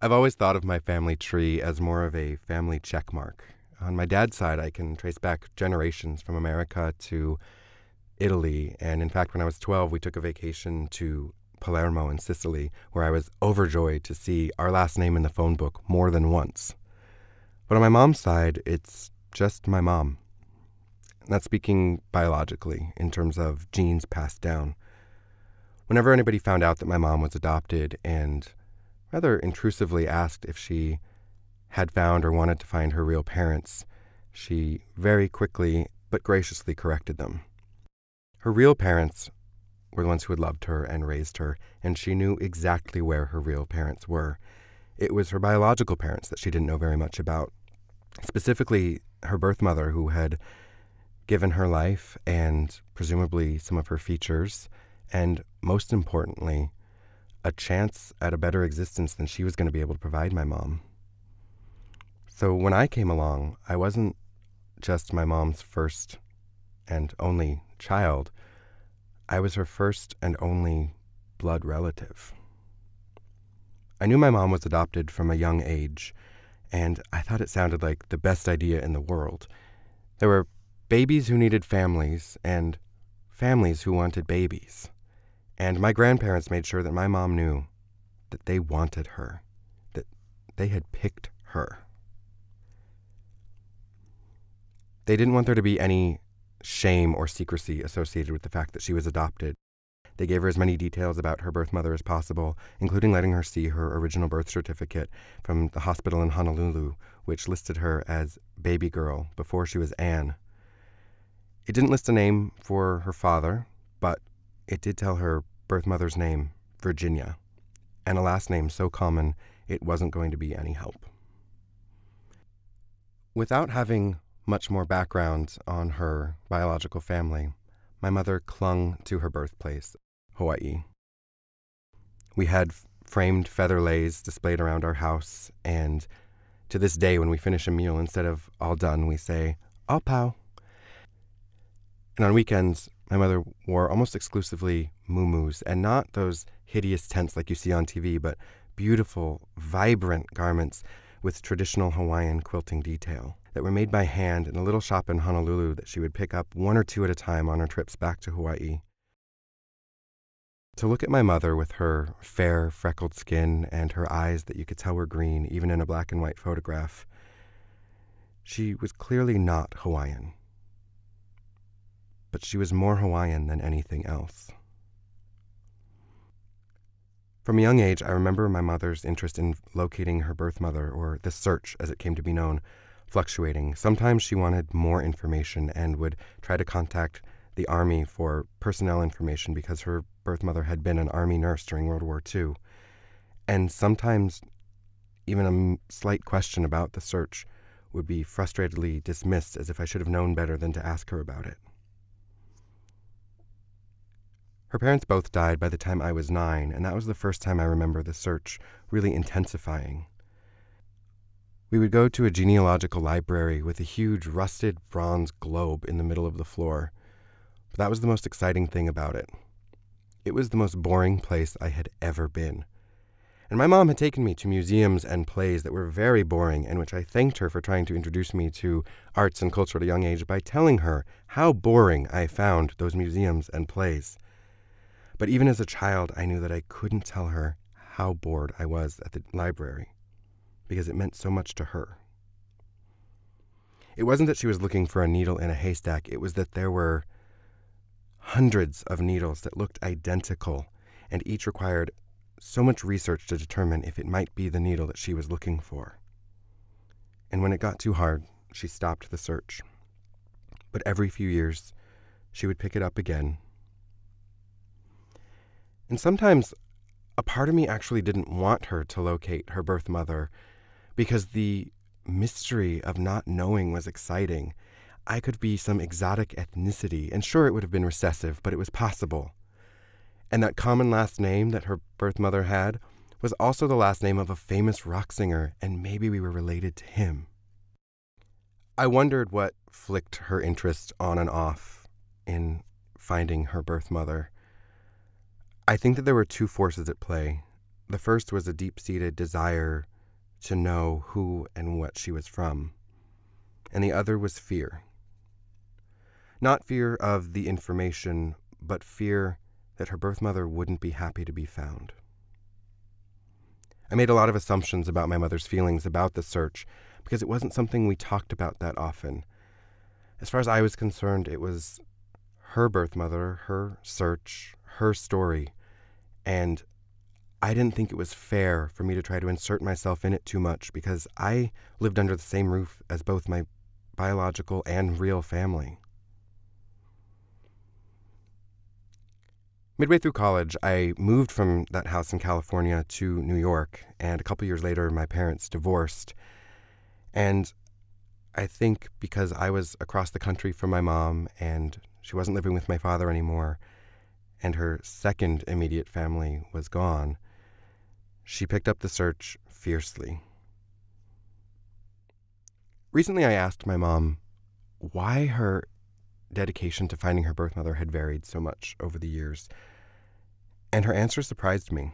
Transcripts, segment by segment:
I've always thought of my family tree as more of a family checkmark. On my dad's side, I can trace back generations from America to Italy, and in fact, when I was 12, we took a vacation to Palermo in Sicily, where I was overjoyed to see our last name in the phone book more than once. But on my mom's side, it's just my mom. Not speaking biologically, in terms of genes passed down. Whenever anybody found out that my mom was adopted and rather intrusively asked if she had found or wanted to find her real parents, she very quickly but graciously corrected them. Her real parents were the ones who had loved her and raised her, and she knew exactly where her real parents were. It was her biological parents that she didn't know very much about, specifically her birth mother, who had given her life and presumably some of her features, and most importantly, a chance at a better existence than she was going to be able to provide my mom. So when I came along, I wasn't just my mom's first and only child. I was her first and only blood relative. I knew my mom was adopted from a young age, and I thought it sounded like the best idea in the world. There were babies who needed families, and families who wanted babies. And my grandparents made sure that my mom knew that they wanted her, that they had picked her. They didn't want there to be any shame or secrecy associated with the fact that she was adopted. They gave her as many details about her birth mother as possible, including letting her see her original birth certificate from the hospital in Honolulu, which listed her as baby girl before she was Anne. It didn't list a name for her father, but it did tell her birth mother's name, Virginia, and a last name so common it wasn't going to be any help. Without having much more background on her biological family, my mother clung to her birthplace, Hawaii. We had framed feather leis displayed around our house, and to this day when we finish a meal, instead of all done, we say, "All pau." And on weekends, my mother wore almost exclusively muumuus, and not those hideous tents like you see on TV, but beautiful, vibrant garments with traditional Hawaiian quilting detail that were made by hand in a little shop in Honolulu that she would pick up one or two at a time on her trips back to Hawaii. To look at my mother with her fair, freckled skin and her eyes that you could tell were green, even in a black and white photograph, she was clearly not Hawaiian. But she was more Hawaiian than anything else. From a young age, I remember my mother's interest in locating her birth mother, or the search as it came to be known, fluctuating. Sometimes she wanted more information and would try to contact the Army for personnel information because her birth mother had been an Army nurse during World War II. And sometimes even a slight question about the search would be frustratedly dismissed as if I should have known better than to ask her about it. Her parents both died by the time I was 9, and that was the first time I remember the search really intensifying. We would go to a genealogical library with a huge rusted bronze globe in the middle of the floor, but that was the most exciting thing about it. It was the most boring place I had ever been. And my mom had taken me to museums and plays that were very boring, and which I thanked her for trying to introduce me to arts and culture at a young age by telling her how boring I found those museums and plays. But even as a child, I knew that I couldn't tell her how bored I was at the library, because it meant so much to her. It wasn't that she was looking for a needle in a haystack, it was that there were hundreds of needles that looked identical, and each required so much research to determine if it might be the needle that she was looking for. And when it got too hard, she stopped the search. But every few years, she would pick it up again. And sometimes a part of me actually didn't want her to locate her birth mother because the mystery of not knowing was exciting. I could be some exotic ethnicity, and sure, it would have been recessive, but it was possible. And that common last name that her birth mother had was also the last name of a famous rock singer, and maybe we were related to him. I wondered what flicked her interest on and off in finding her birth mother. I think that there were two forces at play. The first was a deep-seated desire to know who and what she was from, and the other was fear. Not fear of the information, but fear that her birth mother wouldn't be happy to be found. I made a lot of assumptions about my mother's feelings about the search because it wasn't something we talked about that often. As far as I was concerned, it was her birth mother, her search, her story, and I didn't think it was fair for me to try to insert myself in it too much because I lived under the same roof as both my biological and real family. Midway through college, I moved from that house in California to New York, and a couple years later, my parents divorced. And I think because I was across the country from my mom, and she wasn't living with my father anymore, and her second immediate family was gone, she picked up the search fiercely. Recently, I asked my mom why her dedication to finding her birth mother had varied so much over the years, and her answer surprised me.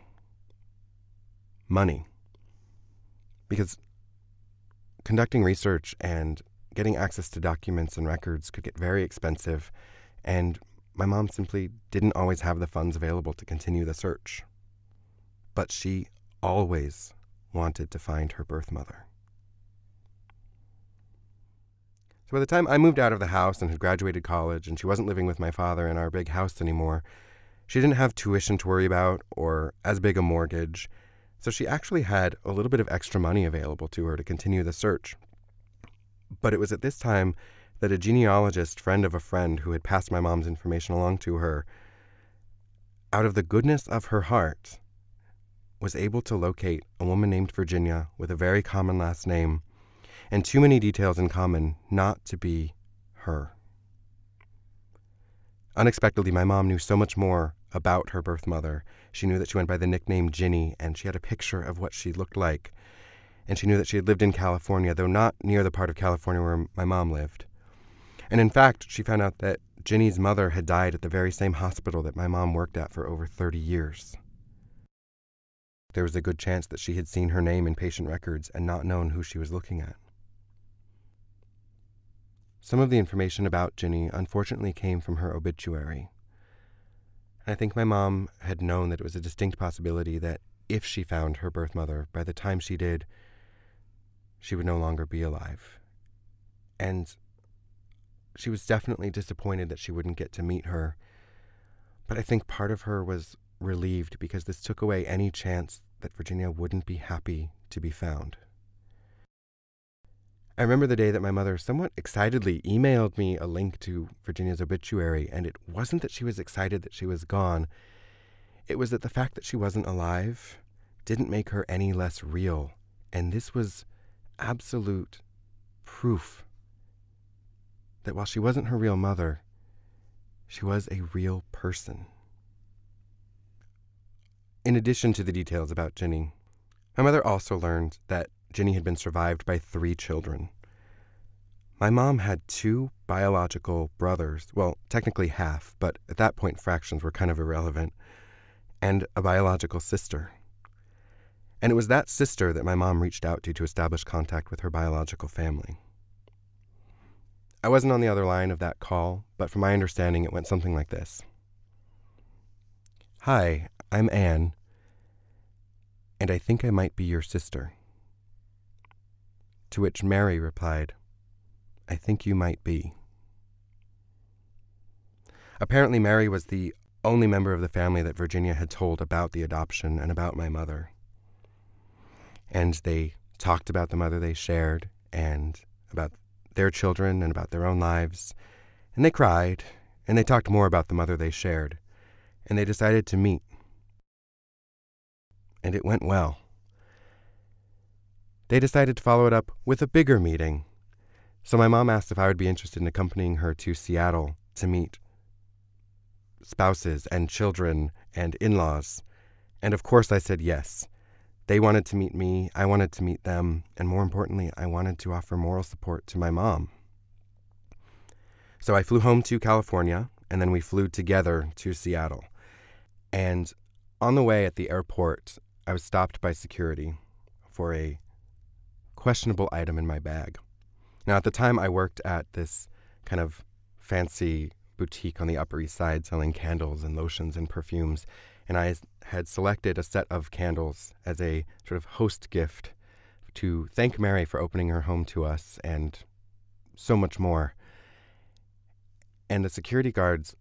Money. Because conducting research and getting access to documents and records could get very expensive, and my mom simply didn't always have the funds available to continue the search. But she always wanted to find her birth mother. So by the time I moved out of the house and had graduated college and she wasn't living with my father in our big house anymore, she didn't have tuition to worry about or as big a mortgage, so she actually had a little bit of extra money available to her to continue the search. But it was at this time that a genealogist friend of a friend who had passed my mom's information along to her, out of the goodness of her heart, was able to locate a woman named Virginia with a very common last name and too many details in common not to be her. Unexpectedly, my mom knew so much more about her birth mother. She knew that she went by the nickname Ginny, and she had a picture of what she looked like. And she knew that she had lived in California, though not near the part of California where my mom lived. And in fact, she found out that Ginny's mother had died at the very same hospital that my mom worked at for over 30 years. There was a good chance that she had seen her name in patient records and not known who she was looking at. Some of the information about Ginny unfortunately came from her obituary. And I think my mom had known that it was a distinct possibility that if she found her birth mother, by the time she did, she would no longer be alive. And she was definitely disappointed that she wouldn't get to meet her. But I think part of her was relieved because this took away any chance that Virginia wouldn't be happy to be found. I remember the day that my mother somewhat excitedly emailed me a link to Virginia's obituary, and it wasn't that she was excited that she was gone. It was that the fact that she wasn't alive didn't make her any less real, and this was absolute proof that while she wasn't her real mother, she was a real person. In addition to the details about Ginny, my mother also learned that Ginny had been survived by 3 children. My mom had 2 biological brothers, well, technically half, but at that point fractions were kind of irrelevant, and a biological sister. And it was that sister that my mom reached out to establish contact with her biological family. I wasn't on the other line of that call, but from my understanding it went something like this. "Hi, I'm Anne, and I think I might be your sister." To which Mary replied, "I think you might be." Apparently, Mary was the only member of the family that Virginia had told about the adoption and about my mother. And they talked about the mother they shared and about their children and about their own lives. And they cried, and they talked more about the mother they shared. And they decided to meet. And it went well. They decided to follow it up with a bigger meeting. So my mom asked if I would be interested in accompanying her to Seattle to meet spouses and children and in-laws. And of course I said yes. They wanted to meet me, I wanted to meet them, and more importantly, I wanted to offer moral support to my mom. So I flew home to California, and then we flew together to Seattle. And on the way at the airport, I was stopped by security for a questionable item in my bag. Now, at the time, I worked at this kind of fancy boutique on the Upper East Side selling candles and lotions and perfumes, and I had selected a set of candles as a sort of host gift to thank Mary for opening her home to us and so much more. And the security guards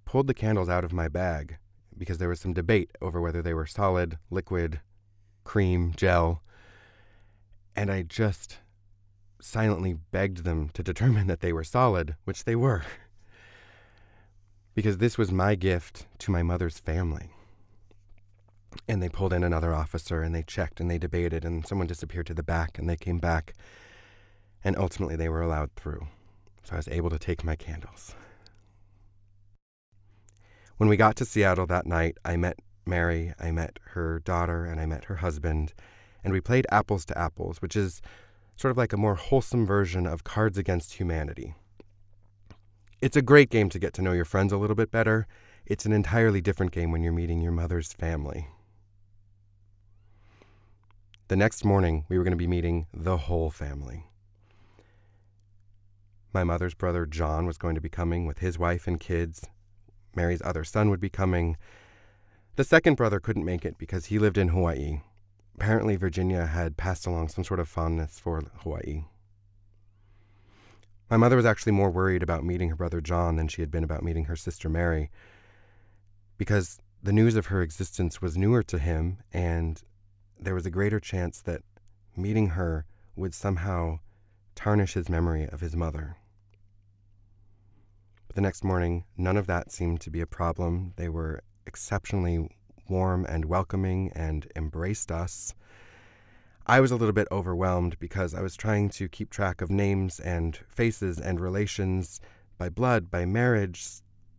pulled the candles out of my bag because there was some debate over whether they were solid, liquid, cream, gel, and I just silently begged them to determine that they were solid, which they were, because this was my gift to my mother's family. And they pulled in another officer, and they checked, and they debated, and someone disappeared to the back, and they came back, and ultimately they were allowed through. So I was able to take my candles. When we got to Seattle that night, I met Mary, I met her daughter, and I met her husband, and we played Apples to Apples, which is sort of like a more wholesome version of Cards Against Humanity. It's a great game to get to know your friends a little bit better. It's an entirely different game when you're meeting your mother's family. The next morning, we were going to be meeting the whole family. My mother's brother, John, was going to be coming with his wife and kids. Mary's other son would be coming. The second brother couldn't make it because he lived in Hawaii. Apparently, Virginia had passed along some sort of fondness for Hawaii. My mother was actually more worried about meeting her brother John than she had been about meeting her sister Mary, because the news of her existence was newer to him, and there was a greater chance that meeting her would somehow tarnish his memory of his mother. But the next morning, none of that seemed to be a problem. They were exceptionally warm and welcoming and embraced us. I was a little bit overwhelmed because I was trying to keep track of names and faces and relations by blood, by marriage,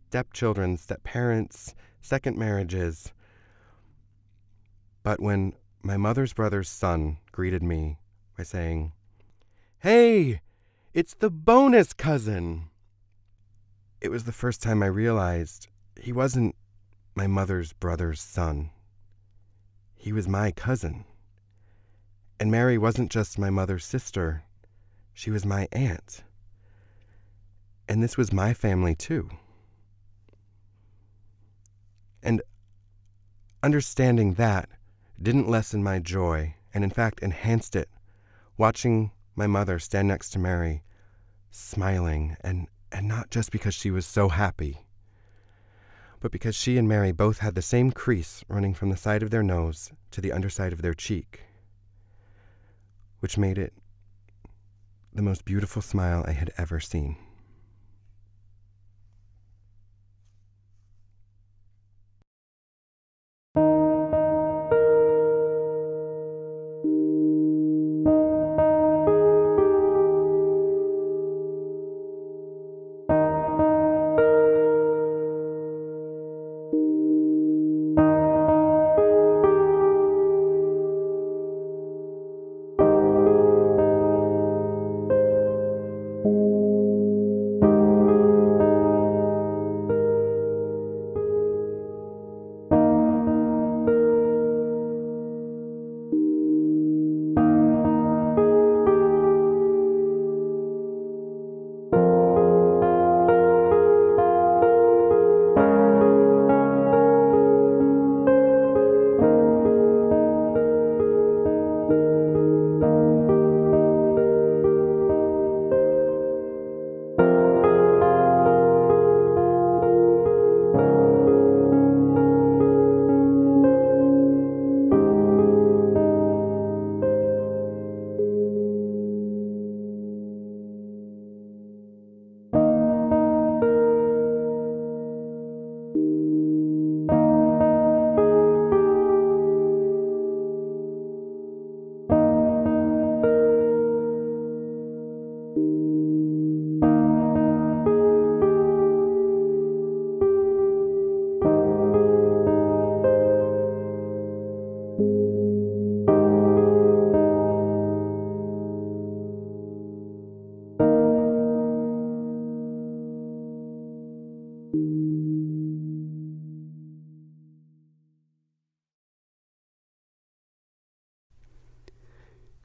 stepchildren, step-parents, second marriages. But when my mother's brother's son greeted me by saying, "Hey, it's the bonus cousin," it was the first time I realized he wasn't my mother's brother's son. He was my cousin. And Mary wasn't just my mother's sister. She was my aunt. And this was my family too. And understanding that didn't lessen my joy, and in fact enhanced it, watching my mother stand next to Mary, smiling, and not just because she was so happy, but because she and Mary both had the same crease running from the side of their nose to the underside of their cheek, which made it the most beautiful smile I had ever seen.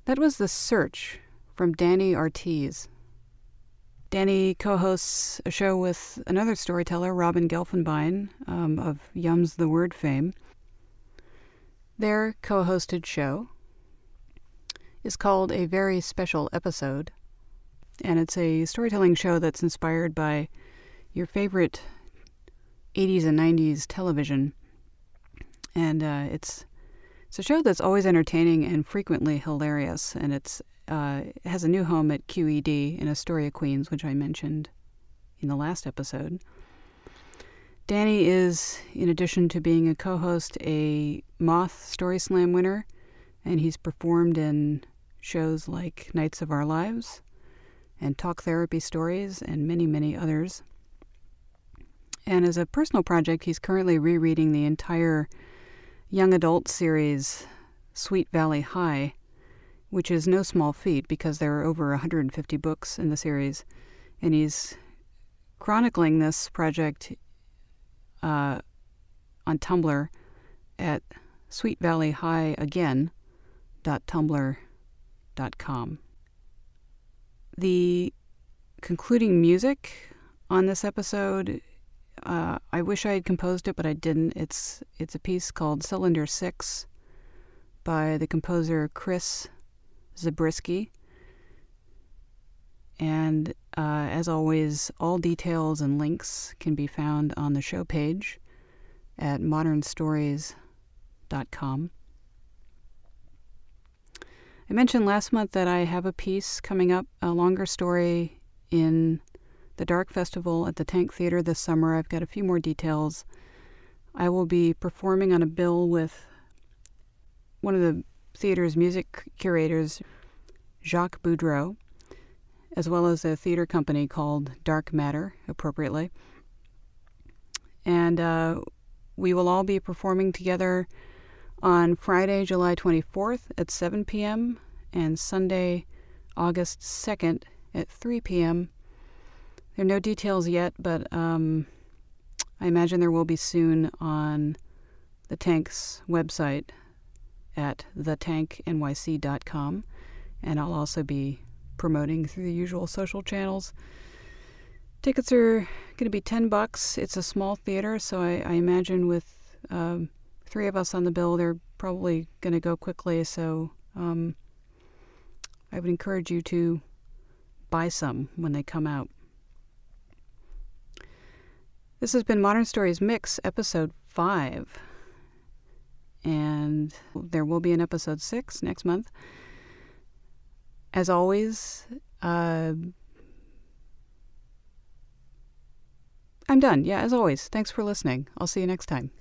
That was The Search from Danny Artese. Danny co-hosts a show with another storyteller, Robin Gelfenbein, of Yum's the Word fame. Their co-hosted show is called A Very Special Episode, and it's a storytelling show that's inspired by your favorite 80s and 90s television. And it's a show that's always entertaining and frequently hilarious, and it has a new home at QED in Astoria, Queens, which I mentioned in the last episode. Danny is, in addition to being a co-host, a Moth Story Slam winner, and he's performed in shows like Nights of Our Lives and Talk Therapy Stories and many, many others. And as a personal project, he's currently rereading the entire young adult series, Sweet Valley High, which is no small feat because there are over 150 books in the series. And he's chronicling this project on Tumblr at sweetvalleyhighagain.tumblr.com. The concluding music on this episode, I wish I had composed it, but I didn't. It's a piece called Cylinder 6 by the composer Chris Zabriskie. And as always, all details and links can be found on the show page at modernstories.com. I mentioned last month that I have a piece coming up, a longer story in the Dark Festival at the Tank Theater this summer. I've got a few more details. I will be performing on a bill with one of the theater's music curators, Jacques Boudreau, as well as a theater company called Dark Matter, appropriately. And we will all be performing together on Friday, July 24th at 7 p.m. and Sunday, August 2nd at 3 p.m. There are no details yet, but I imagine there will be soon on the Tank's website at thetanknyc.com, and I'll also be promoting through the usual social channels. Tickets are going to be $10. It's a small theater, so I imagine with three of us on the bill, they're probably going to go quickly, so I would encourage you to buy some when they come out. This has been Modern Stories Mix, episode 5. And there will be an episode 6 next month. As always, I'm done. Yeah, as always, thanks for listening. I'll see you next time.